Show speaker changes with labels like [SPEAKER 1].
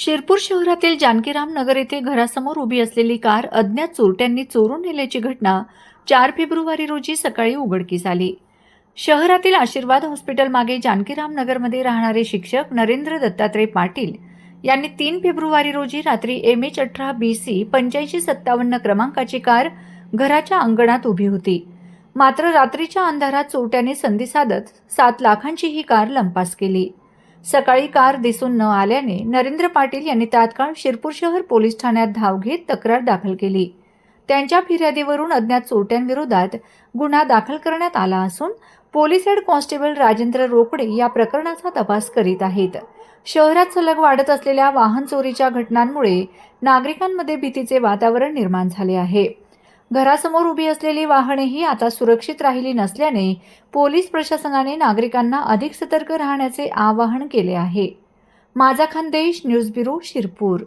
[SPEAKER 1] शिरपूर शहरातील जानकीराम नगर येथे घरासमोर उभी असलेली कार अज्ञात चोरट्यांनी चोरून नेल्याची घटना 4 फेब्रुवारी रोजी सकाळी उघडकीस आली. शहरातील आशीर्वाद हॉस्पिटल मागे जानकीराम नगरमध्ये राहणारे शिक्षक नरेंद्र दत्तात्रय पाटील यांनी 3 फेब्रुवारी रोजी रात्री MH18 BC 8557 क्रमांकाची कार घराच्या अंगणात उभी होती. मात्र रात्रीच्या अंधारात चोरट्याने संधी साधत 7 लाखांची ही कार लंपास केली. सकाळी कार दिसून न आल्याने नरेंद्र पाटील यांनी तात्काळ शिरपूर शहर पोलीस ठाण्यात धाव घेत तक्रार दाखल केली. त्यांच्या फिर्यादीवरून अज्ञात चोरट्यांविरोधात गुन्हा दाखल करण्यात आला असून police head constable Rajendra Rokade या प्रकरणाचा तपास करीत आहेत. शहरात सलग वाढत असलेल्या वाहन चोरीच्या घटनांमुळे नागरिकांमध्ये भीतीचे वातावरण निर्माण झाले आहे. घरासमोर उभी असलेली वाहनेही आता सुरक्षित राहिली नसल्याने पोलीस प्रशासनाने नागरिकांना अधिक सतर्क राहण्याचे आवाहन केले आहे. माझा खानदेश न्यूज ब्युरो शिरपूर.